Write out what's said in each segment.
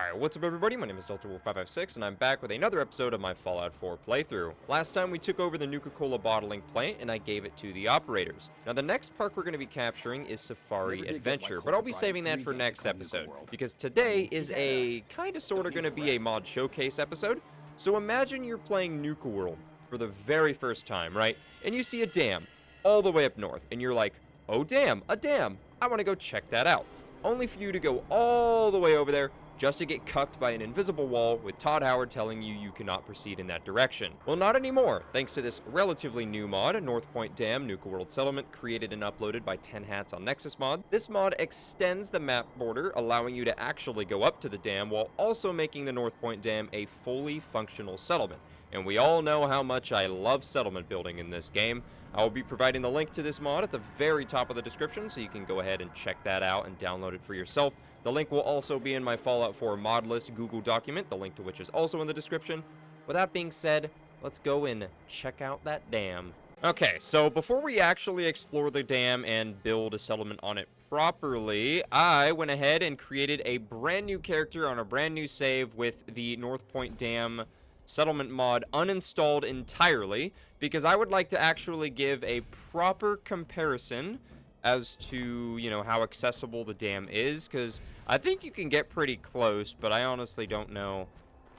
Alright, what's up everybody? My name is Wolfpack, and I'm back with another episode of my Fallout 4 playthrough. Last time we took over the Nuka bottling plant and I gave it to the operators. Now the next park we're going to be capturing is Safari Adventure, but I'll be saving that for next episode, because today is a kinda sorta gonna be a mod showcase episode. So imagine you're playing Nuka World for the very first time, right? And you see a dam all the way up north, and you're like, oh damn, a dam, I want to go check that out. Only for you to go all the way over there, just to get cucked by an invisible wall with Todd Howard telling you you cannot proceed in that direction. Well, not anymore, thanks to this relatively new mod, Northpoint Dam Nuka World Settlement, created and uploaded by 10 Hats on Nexus Mod. This mod extends the map border, allowing you to actually go up to the dam, while also making the Northpoint Dam a fully functional settlement. And we all know how much I love settlement building in this game. I will be providing the link to this mod at the very top of the description, so you can go ahead and check that out and download it for yourself. The link will also be in my Fallout 4 mod list Google document, the link to which is also in the description. With that being said, let's go and check out that dam. Okay, so before we actually explore the dam and build a settlement on it properly, I went ahead and created a brand new character on a brand new save with the Northpoint Dam settlement mod uninstalled entirely, because I would like to actually give a proper comparison as to, you know, how accessible the dam is, because I think you can get pretty close, but I honestly don't know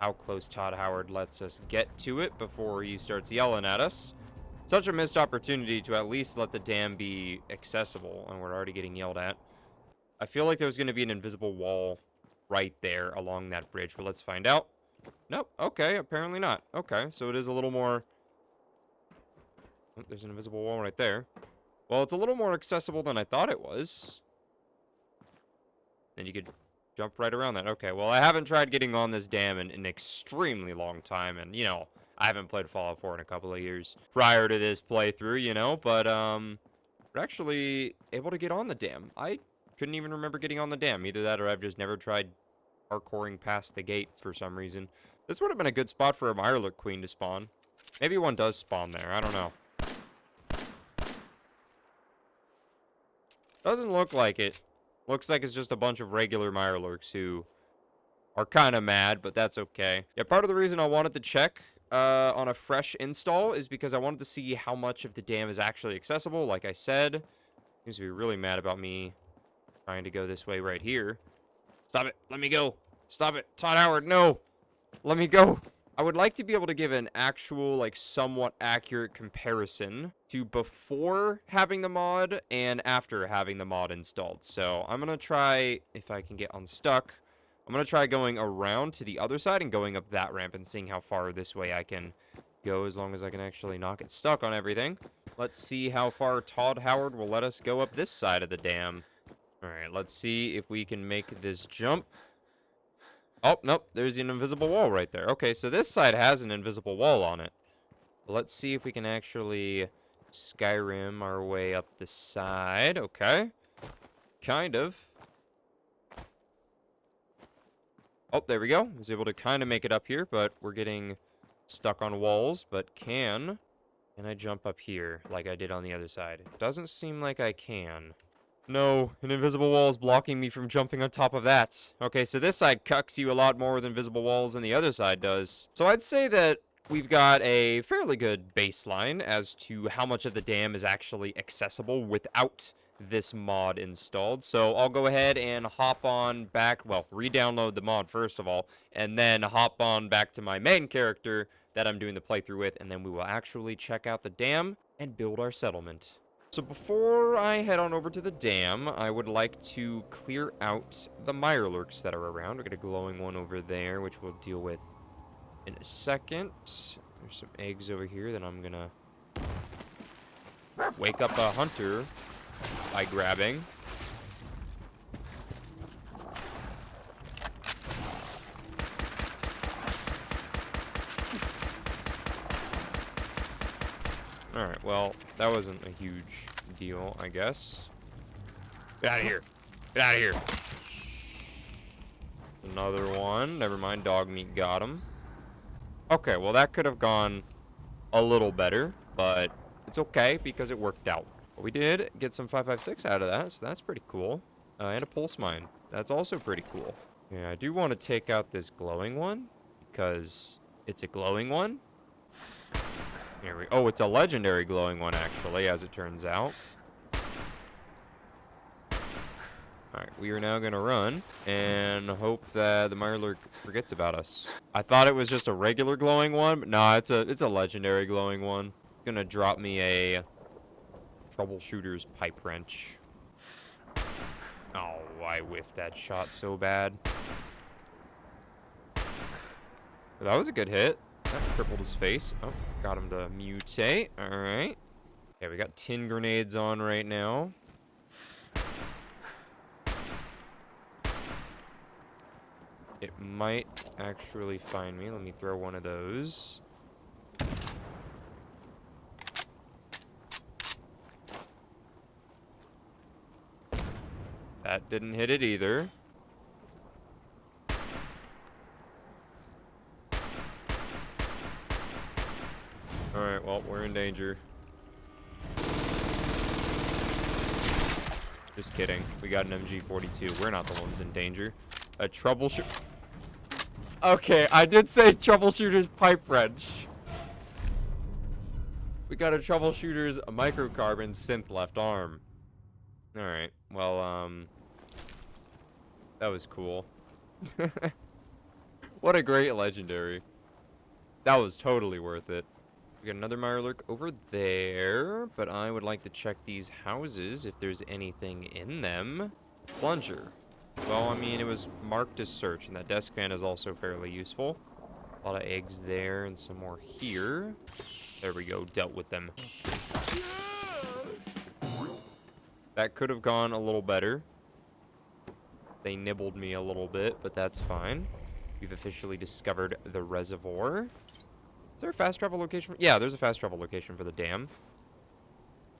how close Todd Howard lets us get to it before he starts yelling at us. Such a missed opportunity to at least let the dam be accessible, and we're already getting yelled at. I feel like there's going to be an invisible wall right there along that bridge, but let's find out. Nope, okay, apparently not. Okay, so it is a little more... Oh, there's an invisible wall right there. Well, it's a little more accessible than I thought it was. And you could jump right around that. Okay, well, I haven't tried getting on this dam in an extremely long time. And, you know, I haven't played Fallout 4 in a couple of years prior to this playthrough, you know. But, we're actually able to get on the dam. I couldn't even remember getting on the dam. Either that or I've just never tried parkouring past the gate for some reason. This would have been a good spot for a Mirelurk Queen to spawn. Maybe one does spawn there. I don't know. Doesn't look like it. Looks like it's just a bunch of regular Mirelurks who are kind of mad, but that's okay. Yeah, part of the reason I wanted to check on a fresh install is because I wanted to see how much of the dam is actually accessible. Like I said, seems to be really mad about me trying to go this way right here. Stop it. Let me go. Stop it. Todd Howard, no. Let me go. I would like to be able to give an actual, like, somewhat accurate comparison to before having the mod and after having the mod installed. So I'm going to try, if I can get unstuck, I'm going to try going around to the other side and going up that ramp and seeing how far this way I can go, as long as I can actually not get stuck on everything. Let's see how far Todd Howard will let us go up this side of the dam. Alright, let's see if we can make this jump. Oh, nope, there's an invisible wall right there. Okay, so this side has an invisible wall on it. Let's see if we can actually Skyrim our way up the side. Okay. Kind of. Oh, there we go. I was able to kind of make it up here, but we're getting stuck on walls. But can I jump up here like I did on the other side? It doesn't seem like I can. No, an invisible wall is blocking me from jumping on top of that. Okay, so this side cucks you a lot more with invisible walls than the other side does. So I'd say that we've got a fairly good baseline as to how much of the dam is actually accessible without this mod installed. So I'll go ahead and hop on back, well, re-download the mod first of all, and then hop on back to my main character that I'm doing the playthrough with, and then we will actually check out the dam and build our settlement. So before I head on over to the dam, I would like to clear out the Mirelurks that are around. We got a glowing one over there, which we'll deal with in a second. There's some eggs over here that I'm gonna wake up a hunter by grabbing. Alright, well, that wasn't a huge deal, I guess. Get out of here. Get out of here. Another one. Never mind, dog meat got him. Okay, well, that could have gone a little better, but it's okay because it worked out. But we did get some 556 out of that, so that's pretty cool. And a pulse mine. That's also pretty cool. Yeah, I do want to take out this glowing one because it's a glowing one. Here we. Oh, it's a legendary glowing one actually, as it turns out. Alright, we are now gonna run and hope that the Mirelurk forgets about us. I thought it was just a regular glowing one, but nah, it's a legendary glowing one. Gonna drop me a troubleshooter's pipe wrench. Oh, I whiffed that shot so bad. That was a good hit. That crippled his face. Oh, got him to mutate. Alright. Okay, we got tin grenades on right now. It might actually find me. Let me throw one of those. That didn't hit it either. Alright, well, we're in danger. Just kidding. We got an MG42. We're not the ones in danger. A troubleshoot. Okay, I did say troubleshooter's pipe wrench. We got a troubleshooter's microcarbon synth left arm. Alright, well, that was cool. What a great legendary. That was totally worth it. We got another Mirelurk over there, but I would like to check these houses if there's anything in them. Plunger. Well, I mean, it was marked as search, and that desk fan is also fairly useful. A lot of eggs there, and some more here. There we go, dealt with them. That could have gone a little better. They nibbled me a little bit, but that's fine. We've officially discovered the reservoir. Is there a fast travel location? Yeah, there's a fast travel location for the dam.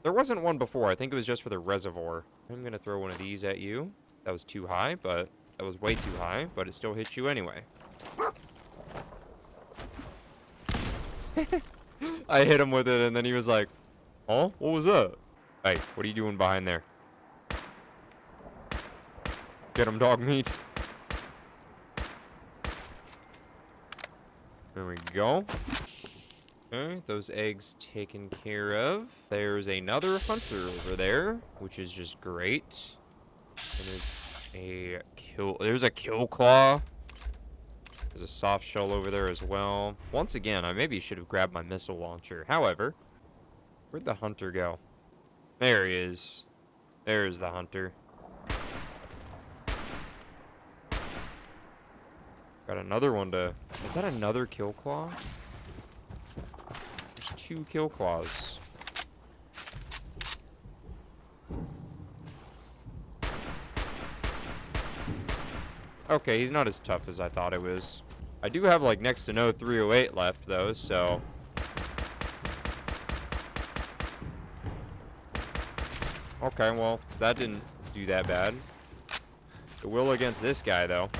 There wasn't one before. I think it was just for the reservoir. I'm going to throw one of these at you. That was too high, but that was way too high, but it still hit you anyway. I hit him with it, and then he was like, "Oh, what was that? Hey, what are you doing behind there? Get him, dog meat." There we go. Okay, those eggs taken care of. There's another hunter over there, which is just great. And there's a kill claw. There's a soft shell over there as well. Once again, I maybe should have grabbed my missile launcher. However, where'd the hunter go? There he is. There's the hunter. Got another one to... Is that another kill claw? There's 2 kill claws. Okay, he's not as tough as I thought it was. I do have, like, next to no 308 left, though, so... Okay, well, that didn't do that bad. It will against this guy, though.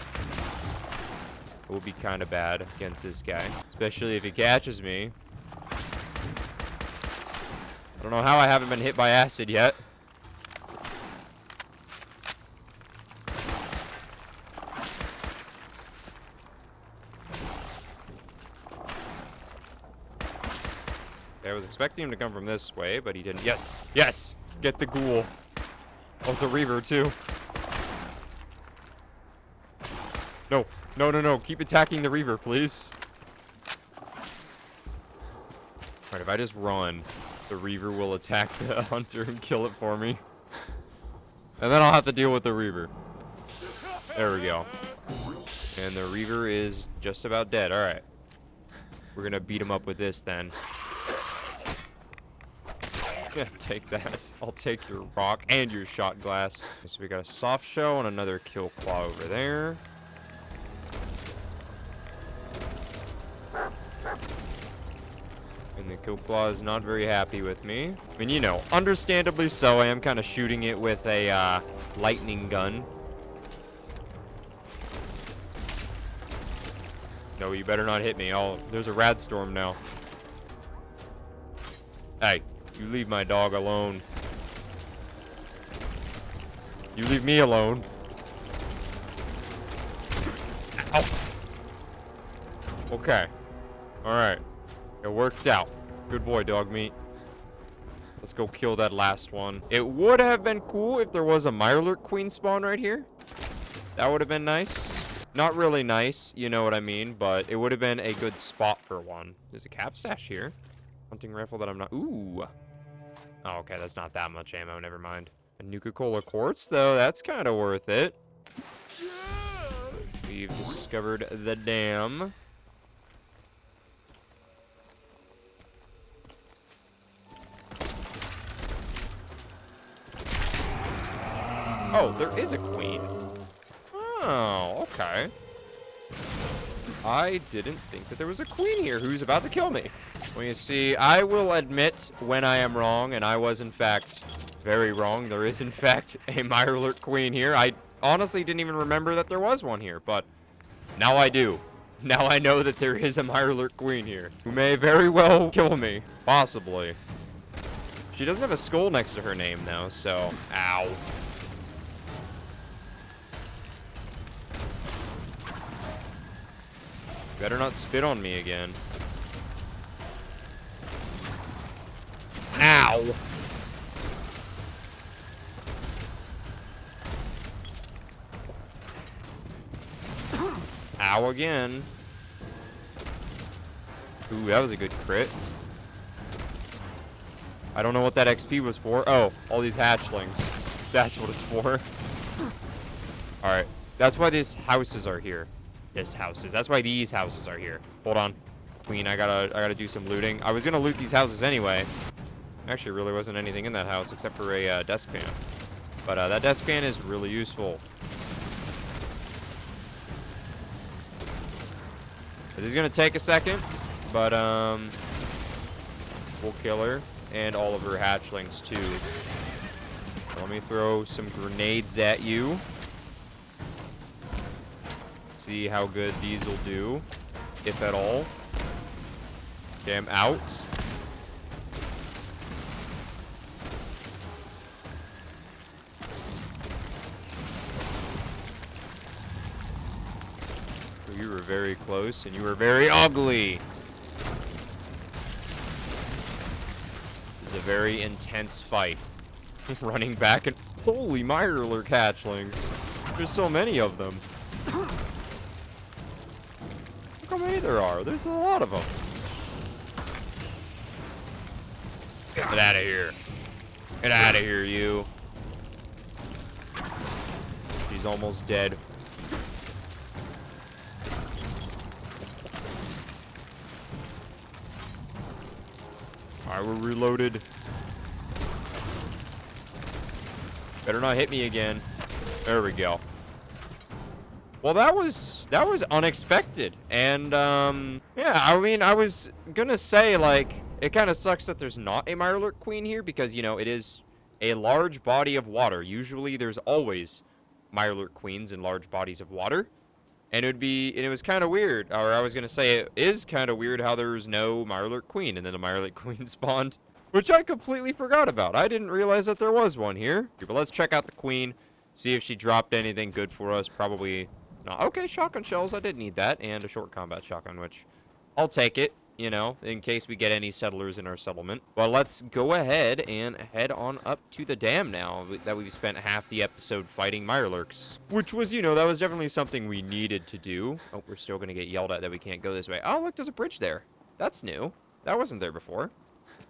It will be kind of bad against this guy. Especially if he catches me. I don't know how I haven't been hit by acid yet. I was expecting him to come from this way, but he didn't. Yes! Yes! Get the ghoul. Oh, it's a reaver, too. No. No, no, no. Keep attacking the reaver, please. Alright, if I just run, the reaver will attack the hunter and kill it for me. And then I'll have to deal with the reaver. There we go. And the reaver is just about dead. Alright. We're gonna beat him up with this, then. Yeah, take that. I'll take your rock and your shot glass. Okay, so we got a soft shell and another kill claw over there. And the kill claw is not very happy with me. I mean, you know, understandably so. I am kind of shooting it with a lightning gun. No, you better not hit me. Oh, there's a rad storm now. Hey. You leave my dog alone. You leave me alone. Okay. Alright. It worked out. Good boy, dog meat. Let's go kill that last one. It would have been cool if there was a Mirelurk Queen spawn right here. That would have been nice. Not really nice, you know what I mean, but it would have been a good spot for one. There's a cap stash here. Hunting rifle that I'm not... Ooh. Oh, okay, that's not that much ammo. Never mind. A Nuka-Cola quartz, though. That's kind of worth it. We've discovered the dam. Oh, there is a queen. Oh, okay. I didn't think that there was a queen here who's about to kill me. Well, you see, I will admit when I am wrong, and I was, in fact, very wrong. There is, in fact, a Mirelurk Queen here. I honestly didn't even remember that there was one here, but now I do. Now I know that there is a Mirelurk Queen here, who may very well kill me. Possibly. She doesn't have a skull next to her name, though, so... Ow. Better not spit on me again. Ow! Ow again. Ooh, that was a good crit. I don't know what that XP was for. Oh, all these hatchlings. That's what it's for. Alright. That's why these houses are here. That's why these houses are here. Hold on. Queen, I gotta do some looting. I was gonna loot these houses anyway. Actually, really wasn't anything in that house except for a desk fan. But that desk fan is really useful. It is gonna take a second, but we'll kill her and all of her hatchlings too. So let me throw some grenades at you. See how good these will do, if at all. Okay, I'm out. You were very close, and you were very ugly. This is a very intense fight. Running back and... Holy Mirelurk hatchlings. There's so many of them. Look how many there are. There's a lot of them. Get out of here. Get out of here, you. She's almost dead. Alright, we're reloaded. Better not hit me again. There we go. Well, that was unexpected. And, yeah, I mean, I was gonna say, like, it kind of sucks that there's not a Mirelurk Queen here because, you know, it is a large body of water. Usually there's always Mirelurk Queens in large bodies of water. And it was kind of weird, or I was gonna say it is kind of weird how there's no Mirelurk Queen, and then the Mirelurk Queen spawned, which I completely forgot about. I didn't realize that there was one here. But let's check out the Queen, see if she dropped anything good for us. Probably not. Okay, shotgun shells, I did need that, and a short combat shotgun, which I'll take it, you know, in case we get any settlers in our settlement. Well, let's go ahead and head on up to the dam now that we've spent half the episode fighting Mirelurks. Which was, you know, that was definitely something we needed to do. Oh, we're still going to get yelled at that we can't go this way. Oh, look, there's a bridge there. That's new. That wasn't there before.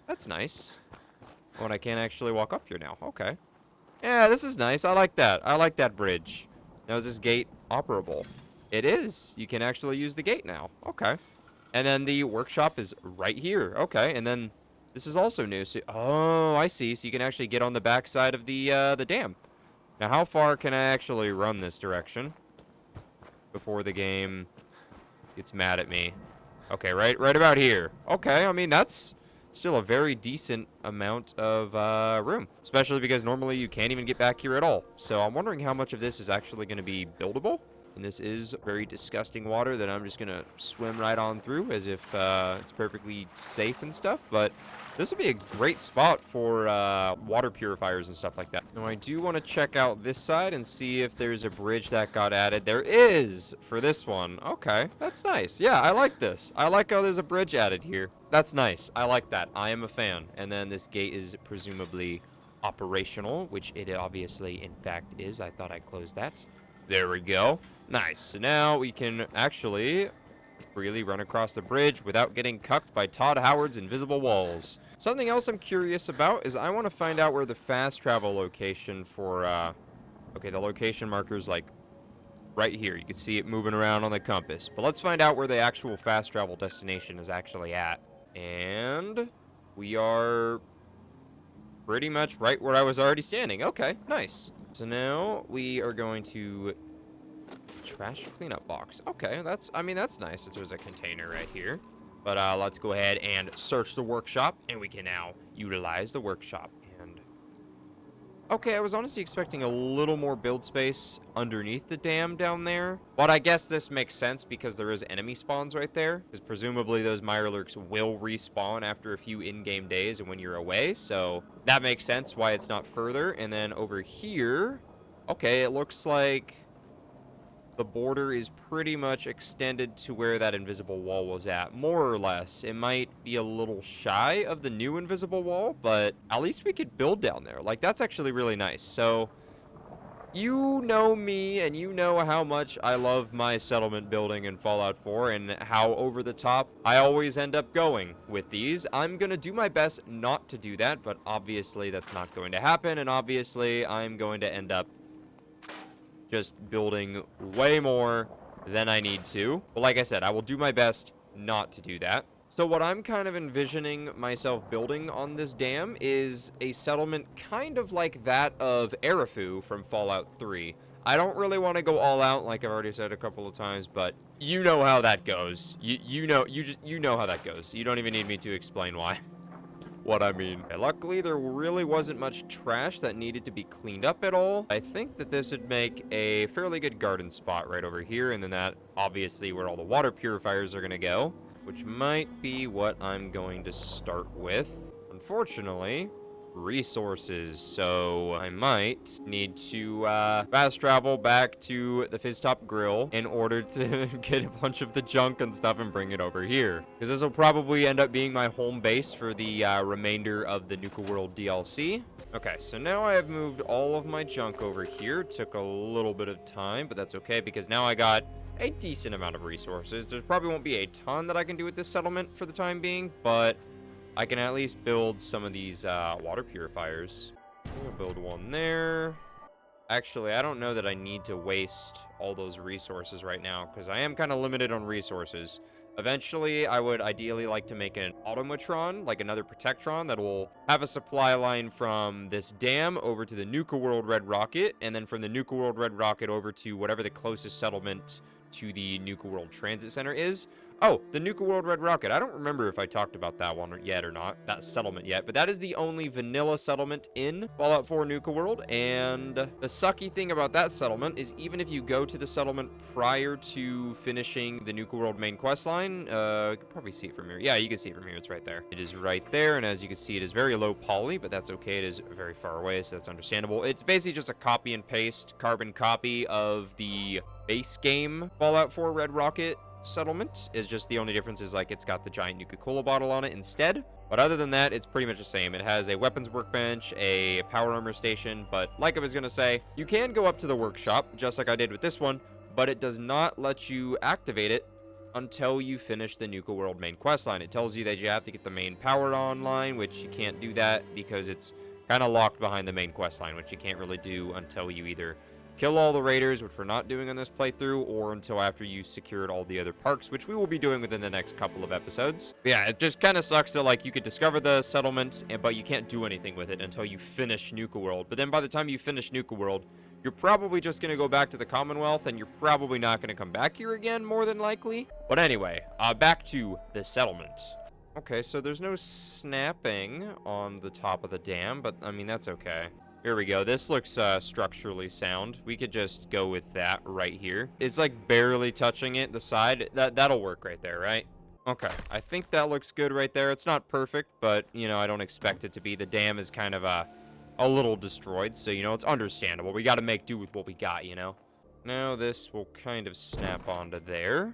That's nice. Oh, and I can't actually walk up here now. Okay. Yeah, this is nice. I like that. I like that bridge. Now, is this gate operable? It is. You can actually use the gate now. Okay. And then the workshop is right here. Okay, and then this is also new. So, oh, I see. So you can actually get on the back side of the dam. Now, how far can I actually run this direction before the game gets mad at me? Okay, right about here. Okay, I mean, that's still a very decent amount of room, especially because normally you can't even get back here at all. So I'm wondering how much of this is actually going to be buildable. And this is very disgusting water that I'm just gonna swim right on through as if it's perfectly safe and stuff. But this would be a great spot for water purifiers and stuff like that. Now, I do want to check out this side and see if there's a bridge that got added. There is for this one. Okay, that's nice. Yeah, I like this. I like how there's a bridge added here. That's nice. I like that. I am a fan. And then this gate is presumably operational, which it obviously, in fact, is. I thought I closed that. There we go. Nice. So now we can actually freely run across the bridge without getting cucked by Todd Howard's invisible walls. Something else I'm curious about is I want to find out where the fast travel location for, okay, the location marker's like right here. You can see it moving around on the compass. But let's find out where the actual fast travel destination is actually at. And we are pretty much right where I was already standing. Okay, nice. So now we are going to trash cleanup box. Okay, that's nice since there's a container right here. But let's go ahead and search the workshop, and we can now utilize the workshop. And okay, I was honestly expecting a little more build space underneath the dam down there. But I guess this makes sense because there is enemy spawns right there. Because presumably those Mirelurks will respawn after a few in-game days and when you're away. So that makes sense why it's not further. And then over here, okay, it looks like the border is pretty much extended to where that invisible wall was at, more or less. It might be a little shy of the new invisible wall, but at least we could build down there. Like, that's actually really nice. So, you know me, and you know how much I love my settlement building in Fallout 4, and how over the top I always end up going with these. I'm gonna do my best not to do that, but obviously that's not going to happen, and obviously I'm going to end up just building way more than I need to. But like I said, I will do my best not to do that. So what I'm kind of envisioning myself building on this dam is a settlement kind of like that of Erifu from Fallout 3. I don't really want to go all out, like I've already said a couple of times, but you know how that goes. You know how that goes. You don't even need me to explain why. What I mean. Luckily, there really wasn't much trash that needed to be cleaned up at all. I think that this would make a fairly good garden spot right over here, and then that obviously where all the water purifiers are gonna go, which might be what I'm going to start with. Unfortunately, resources, so I might need to fast travel back to the Fizztop Grill in order to get a bunch of the junk and stuff and bring it over here, because this will probably end up being my home base for the remainder of the Nuka World DLC. Okay, so now I have moved all of my junk over here. Took a little bit of time, but that's okay because now I got a decent amount of resources. There probably won't be a ton that I can do with this settlement for the time being, but I can at least build some of these water purifiers. We'll build one there. Actually, I don't know that I need to waste all those resources right now because I am kind of limited on resources. Eventually, I would ideally like to make an automatron, like another protectron, that will have a supply line from this dam over to the Nuka World Red Rocket, and then from the Nuka World Red Rocket over to whatever the closest settlement to the Nuka World Transit Center is. Oh, the Nuka World Red Rocket. I don't remember if I talked about that one yet or not, that settlement yet, but that is the only vanilla settlement in Fallout 4 Nuka World, and the sucky thing about that settlement is even if you go to the settlement prior to finishing the Nuka World main quest line, you can probably see it from here. Yeah, you can see it from here. It's right there. It is right there, and as you can see, it is very low poly, but that's okay. It is very far away, so that's understandable. It's basically just a copy and paste carbon copy of the base game Fallout 4 Red Rocket settlement. Is just the only difference is like it's got the giant Nuka-Cola bottle on it instead, but other than that it's pretty much the same. It has a weapons workbench, a power armor station, but like I was gonna say, you can go up to the workshop just like I did with this one, but it does not let you activate it until you finish the Nuka World main quest line. It tells you that you have to get the main power online, which you can't do that because it's kind of locked behind the main quest line, which you can't really do until you either kill all the raiders, which we're not doing on this playthrough, or until after you secured all the other parks, which we will be doing within the next couple of episodes. But yeah, it just kind of sucks that, like, you could discover the settlement, but you can't do anything with it until you finish Nuka World. But then by the time you finish Nuka World, you're probably just going to go back to the Commonwealth, and you're probably not going to come back here again, more than likely. But anyway, back to the settlement. Okay, so there's no snapping on the top of the dam, but, I mean, that's okay. Here we go. This looks structurally sound. We could just go with that right here. It's like barely touching it, the side. That'll work right there, right? Okay, I think that looks good right there. It's not perfect, but, you know, I don't expect it to be. The dam is kind of a little destroyed, so, you know, it's understandable. We got to make do with what we got, you know? Now this will kind of snap onto there.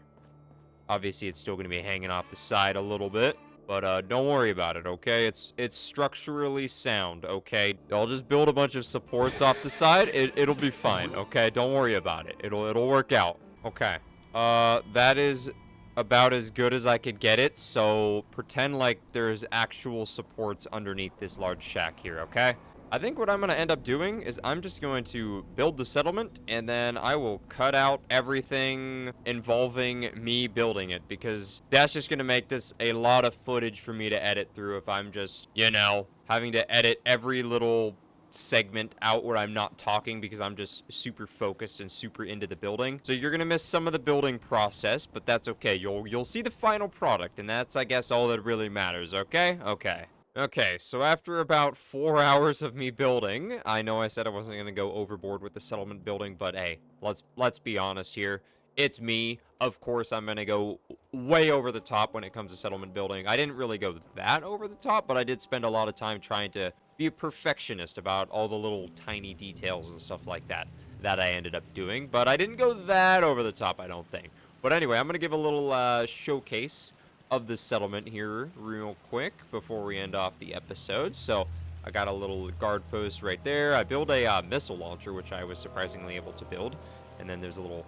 Obviously, it's still going to be hanging off the side a little bit. But don't worry about it, okay? It's structurally sound, okay? I'll just build a bunch of supports off the side. It'll be fine, okay? Don't worry about it. It'll work out. Okay. That is about as good as I could get it. So pretend like there's actual supports underneath this large shack here, okay? I think what I'm going to end up doing is I'm just going to build the settlement, and then I will cut out everything involving me building it, because that's just going to make this a lot of footage for me to edit through if I'm just, you know, having to edit every little segment out where I'm not talking because I'm just super focused and super into the building. So you're going to miss some of the building process, but that's okay. You'll see the final product, and that's, I guess, all that really matters, okay? Okay, so after about 4 hours of me building, I know I said I wasn't going to go overboard with the settlement building, but hey, let's be honest here. It's me. Of course, I'm going to go way over the top when it comes to settlement building. I didn't really go that over the top, but I did spend a lot of time trying to be a perfectionist about all the little tiny details and stuff like that I ended up doing. But I didn't go that over the top, I don't think. But anyway, I'm going to give a little showcase of the settlement here real quick before we end off the episode. So I got a little guard post right there. I built a missile launcher, which I was surprisingly able to build. And then there's a little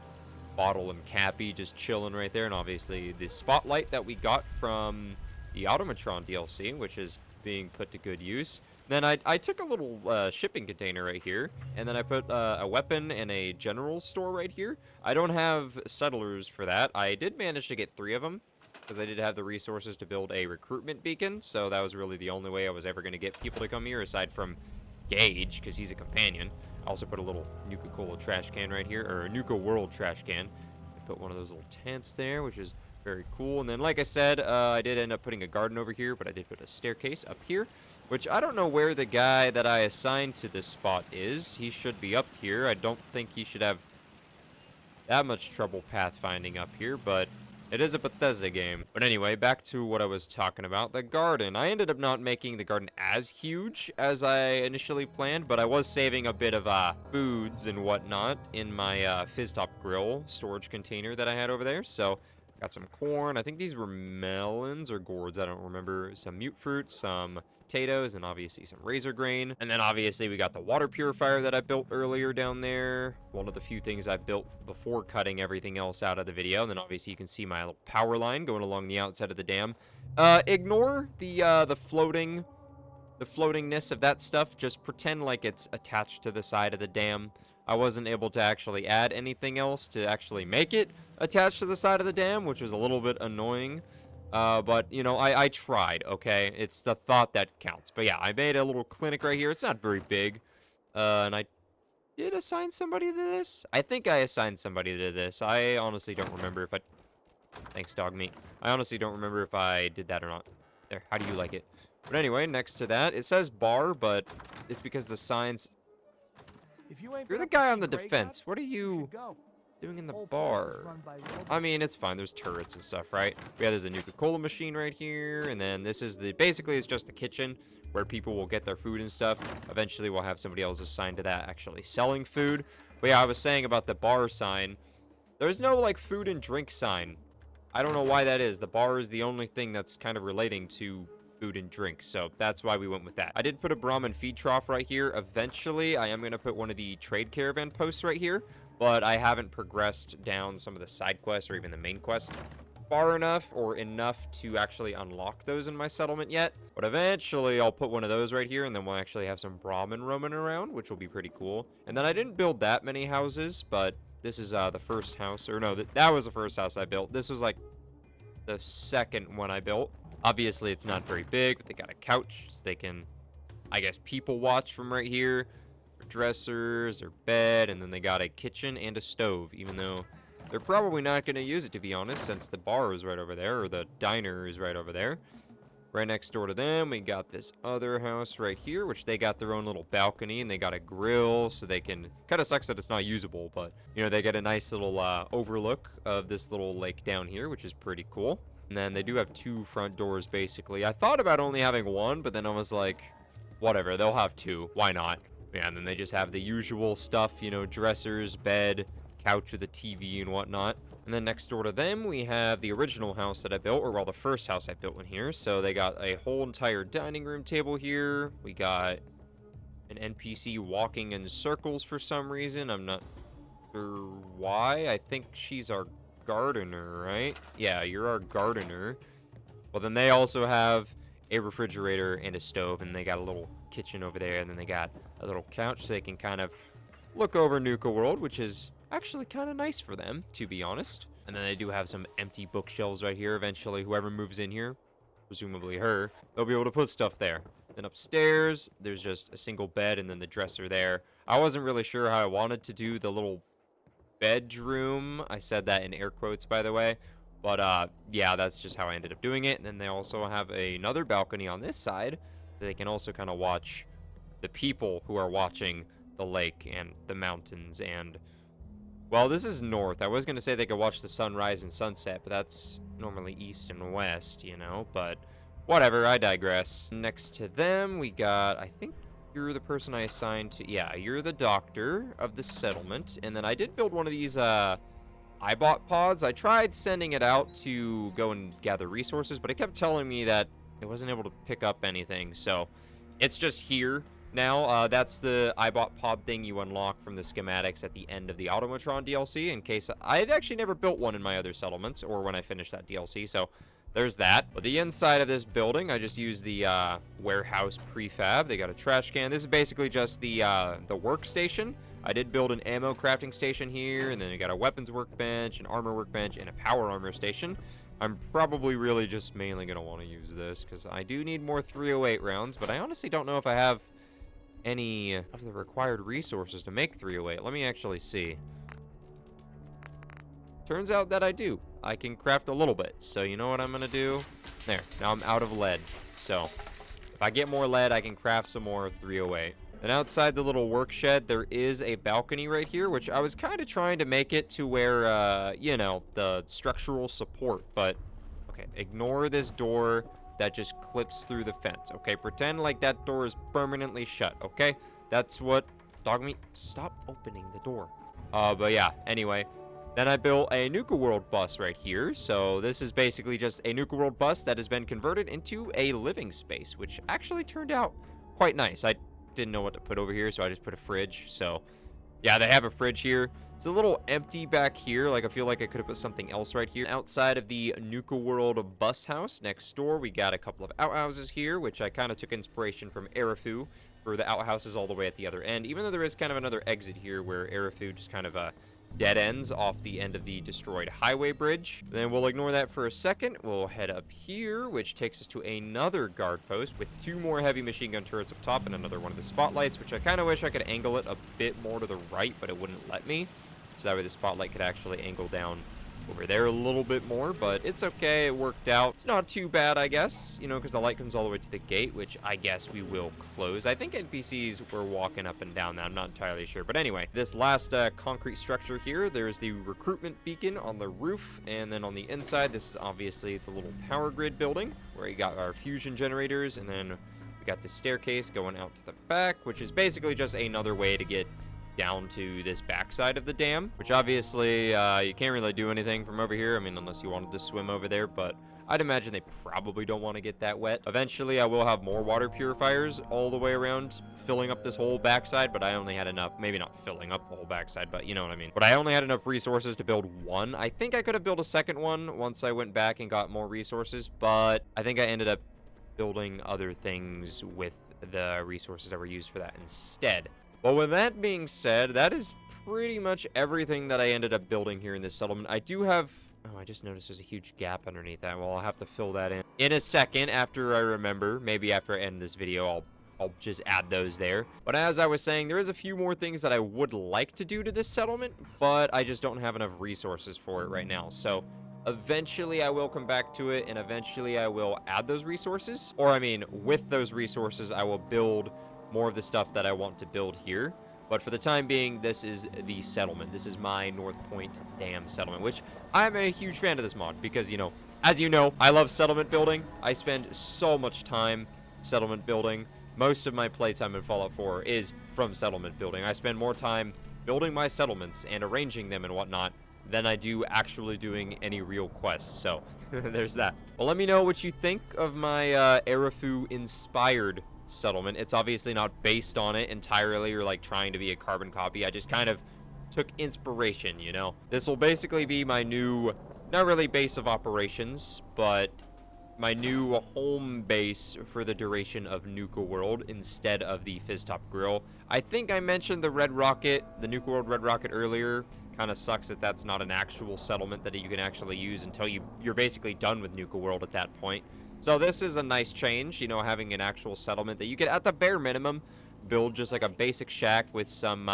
bottle and Cappy just chilling right there. And obviously the spotlight that we got from the Automatron DLC, which is being put to good use. Then I took a little shipping container right here, and then I put a weapon and a general store right here. I don't have settlers for that. I did manage to get 3 of them, because I did have the resources to build a recruitment beacon, so that was really the only way I was ever going to get people to come here, aside from Gage, because he's a companion. I also put a little Nuka Cola trash can right here, or a Nuka World trash can. I put one of those little tents there, which is very cool. And then, like I said, I did end up putting a garden over here, but I did put a staircase up here, which I don't know where the guy that I assigned to this spot is. He should be up here. I don't think he should have that much trouble pathfinding up here, but it is a Bethesda game. But anyway, back to what I was talking about, the garden. I ended up not making the garden as huge as I initially planned, but I was saving a bit of foods and whatnot in my Fizz Top Grill storage container that I had over there. So got some corn. I think these were melons or gourds. I don't remember. Some mute fruit, some potatoes, and obviously some razor grain. And then obviously we got the water purifier that I built earlier down there. One of the few things I built before cutting everything else out of the video. And then obviously you can see my little power line going along the outside of the dam. Ignore the floatingness of that stuff. Just pretend like it's attached to the side of the dam. I wasn't able to actually add anything else to actually make it attached to the side of the dam, which was a little bit annoying. But, you know, I tried, okay? It's the thought that counts. But yeah, I made a little clinic right here. It's not very big. And I did assign somebody to this? I think I assigned somebody to this. I honestly don't remember if I... Thanks, dog meat. I honestly don't remember if I did that or not. There, how do you like it? But anyway, next to that, it says bar, but it's because the signs... You're the guy on the defense. What are you doing in the bar? I mean, it's fine. There's turrets and stuff, right? Yeah, there's a Nuka Cola machine right here, and then this is the... Basically, it's just the kitchen where people will get their food and stuff. Eventually, we'll have somebody else assigned to that actually selling food. But yeah, I was saying about the bar sign. There's no, like, food and drink sign. I don't know why that is. The bar is the only thing that's kind of relating to food and drink, so that's why we went with that. I did put a Brahmin feed trough right here. Eventually, I am going to put one of the trade caravan posts right here, but I haven't progressed down some of the side quests or even the main quest far enough or enough to actually unlock those in my settlement yet. But eventually, I'll put one of those right here, and then we'll actually have some Brahmin roaming around, which will be pretty cool. And then I didn't build that many houses, but this is the first house, or no, that was the first house I built. This was like the second one I built. Obviously, it's not very big, but they got a couch, so they can, I guess, people watch from right here. Their dressers, their bed, and then they got a kitchen and a stove, even though they're probably not going to use it, to be honest, since the bar is right over there, or the diner is right over there. Right next door to them, we got this other house right here, which they got their own little balcony, and they got a grill, so they can... Kind of sucks that it's not usable, but, you know, they get a nice little overlook of this little lake down here, which is pretty cool. And then they do have 2 front doors, basically. I thought about only having 1, but then I was like, whatever, they'll have 2. Why not? Yeah, and then they just have the usual stuff, you know, dressers, bed, couch with a TV and whatnot. And then next door to them, we have the original house that I built, or well, the first house I built in here. So they got a whole entire dining room table here. We got an NPC walking in circles for some reason. I'm not sure why. I think she's our gardener, right? Yeah, you're our gardener. Well, then they also have a refrigerator and a stove, and they got a little kitchen over there, and then they got a little couch so they can kind of look over Nuka World, which is actually kind of nice for them, to be honest. And then they do have some empty bookshelves right here. Eventually, whoever moves in here, presumably her, they'll be able to put stuff there. Then upstairs, there's just a single bed and then the dresser there. I wasn't really sure how I wanted to do the little bedroom. I said that in air quotes, by the way. But, yeah, that's just how I ended up doing it. And then they also have another balcony on this side that they can also kind of watch the people who are watching the lake and the mountains and... Well, this is north. I was going to say they could watch the sunrise and sunset, but that's normally east and west, you know? But whatever, I digress. Next to them, we got, I think you're the person I assigned to... Yeah, you're the doctor of the settlement. And then I did build one of these, iBot pods. I tried sending it out to go and gather resources, but it kept telling me that it wasn't able to pick up anything. So it's just here. Now, that's the iBot pod thing you unlock from the schematics at the end of the Automatron DLC, in case I had actually never built one in my other settlements, or when I finished that DLC, so there's that. But the inside of this building, I just used the warehouse prefab. They got a trash can. This is basically just the workstation. I did build an ammo crafting station here, and then I got a weapons workbench, an armor workbench, and a power armor station. I'm probably really just mainly going to want to use this, because I do need more 308 rounds, but I honestly don't know if I have any of the required resources to make 308. Let me actually see. Turns out that I do. I can craft a little bit. So you know what I'm gonna do? There. Now I'm out of lead. So if I get more lead, I can craft some more 308. And outside the little work shed, there is a balcony right here, which I was kind of trying to make it to where, you know, the structural support. But, okay, ignore this door that just clips through the fence, okay? Pretend like that door is permanently shut, okay? That's what... Dogmeat, stop opening the door. But yeah, anyway. Then I built a Nuka World bus right here. So this is basically just a Nuka World bus that has been converted into a living space, which actually turned out quite nice. I didn't know what to put over here, so I just put a fridge. So yeah, they have a fridge here. It's a little empty back here. Like, I feel like I could have put something else right here. Outside of the Nuka World bus house next door, we got a couple of outhouses here, which I kind of took inspiration from Arafu for the outhouses all the way at the other end, even though there is kind of another exit here where Arafu just kind of dead ends off the end of the destroyed highway bridge. Then we'll ignore that for a second. We'll head up here, which takes us to another guard post with 2 more heavy machine gun turrets up top and another one of the spotlights, which I kind of wish I could angle it a bit more to the right, but it wouldn't let me. So that way the spotlight could actually angle down over there a little bit more, but it's okay. It worked out. It's not too bad, I guess, you know, because the light comes all the way to the gate, which I guess we will close. I think NPCs were walking up and down that. I'm not entirely sure. But anyway, this last concrete structure here, there's the recruitment beacon on the roof, and then on the inside, this is obviously the little power grid building where you got our fusion generators, and then we got the staircase going out to the back, which is basically just another way to get down to this backside of the dam, which obviously you can't really do anything from over here. I mean, unless you wanted to swim over there, but I'd imagine they probably don't want to get that wet. Eventually, I will have more water purifiers all the way around, filling up this whole backside, but I only had enough, maybe not filling up the whole backside, but you know what I mean. But I only had enough resources to build one. I think I could have built a second one once I went back and got more resources, but I think I ended up building other things with the resources that were used for that instead. Well, with that being said, that is pretty much everything that I ended up building here in this settlement. I do have... Oh, I just noticed there's a huge gap underneath that. Well, I'll have to fill that in a second after I remember. Maybe after I end this video, I'll just add those there. But as I was saying, there is a few more things that I would like to do to this settlement, but I just don't have enough resources for it right now. So Eventually, I will come back to it, and eventually I will add those resources. Or, I mean, with those resources, I will build more of the stuff that I want to build here. But for the time being, this is the settlement. This is my Northpoint Dam settlement, which I'm a huge fan of this mod because, you know, as you know, I love settlement building. I spend so much time settlement building. Most of my playtime in Fallout 4 is from settlement building. I spend more time building my settlements and arranging them and whatnot than I do actually doing any real quests. So there's that. Well, let me know what you think of my Arafu-inspired settlement. It's obviously not based on it entirely or like trying to be a carbon copy. I just kind of took inspiration, you know? This will basically be my new, not really base of operations, but my new home base for the duration of Nuka World instead of the Fizztop Grill. I think I mentioned the Red Rocket, the Nuka World Red Rocket earlier. Kind of sucks that that's not an actual settlement that you can actually use until you're basically done with Nuka World at that point. So this is a nice change, you know, having an actual settlement that you could, at the bare minimum, build just like a basic shack with some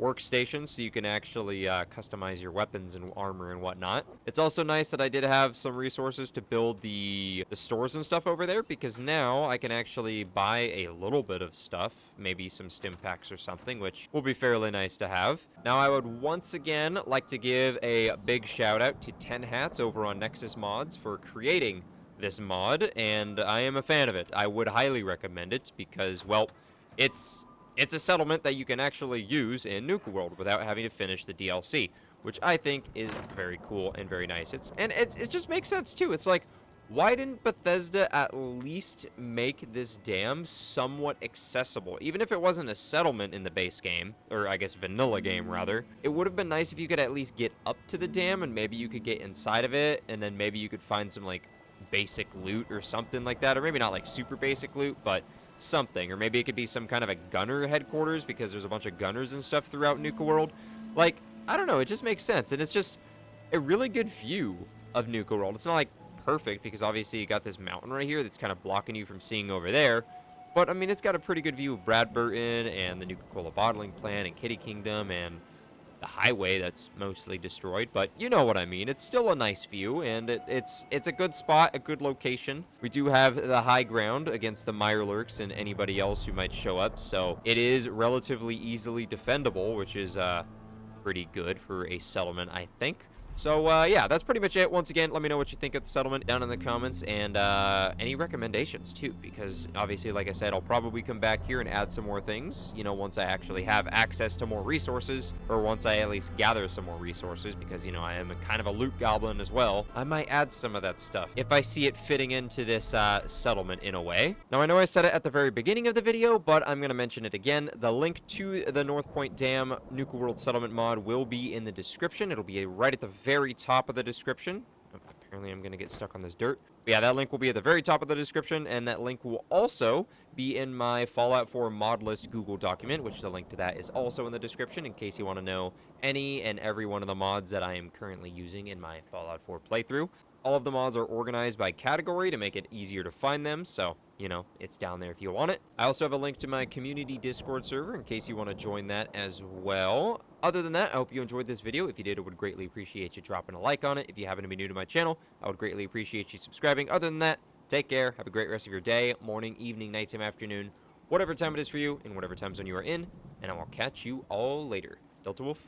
workstations so you can actually customize your weapons and armor and whatnot. It's also nice that I did have some resources to build the stores and stuff over there, because now I can actually buy a little bit of stuff, maybe some stim packs or something, which will be fairly nice to have. Now I would once again like to give a big shout out to 10 Hats over on Nexus Mods for creating this mod, and I am a fan of it. I would highly recommend it because, well, it's a settlement that you can actually use in Nuka World without having to finish the DLC, which I think is very cool and very nice. It just makes sense too. It's like, why didn't Bethesda at least make this dam somewhat accessible? Even if it wasn't a settlement in the base game, or I guess vanilla game rather, it would have been nice if you could at least get up to the dam and maybe you could get inside of it, and then maybe you could find some like basic loot or something like that, or maybe not like super basic loot, but something. Or maybe it could be some kind of a gunner headquarters, because there's a bunch of gunners and stuff throughout Nuka World. Like, I don't know, it just makes sense, and it's just a really good view of Nuka World. It's not like perfect, because obviously you got this mountain right here that's kind of blocking you from seeing over there, but I mean, it's got a pretty good view of Bradburton and the Nuka-Cola bottling plant and Kitty Kingdom and the highway that's mostly destroyed, but you know what I mean. It's still a nice view, and it's a good spot, a good location. We do have the high ground against the Mirelurks and anybody else who might show up, so it is relatively easily defendable, which is pretty good for a settlement, I think. So, yeah, that's pretty much it. Once again, let me know what you think of the settlement down in the comments, and any recommendations, too, because, obviously, like I said, I'll probably come back here and add some more things, you know, once I actually have access to more resources, or once I at least gather some more resources, because, you know, I am kind of a loot goblin as well. I might add some of that stuff, if I see it fitting into this settlement in a way. Now, I know I said it at the very beginning of the video, but I'm going to mention it again. The link to the Northpoint Dam Nuka World Settlement mod will be in the description. It'll be right at the very top of the description. Apparently I'm gonna get stuck on this dirt. But yeah, that link will be at the very top of the description, and that link will also be in my Fallout 4 mod list Google document, which the link to that is also in the description in case you want to know any and every one of the mods that I am currently using in my Fallout 4 playthrough. All of the mods are organized by category to make it easier to find them, so, you know, it's down there if you want it. I also have a link to my community Discord server in case you want to join that as well. Other than that, I hope you enjoyed this video. If you did, I would greatly appreciate you dropping a like on it. If you happen to be new to my channel, I would greatly appreciate you subscribing. Other than that, take care. Have a great rest of your day, morning, evening, nighttime, afternoon, whatever time it is for you, in whatever time zone you are in, and I will catch you all later. Delta Wolf,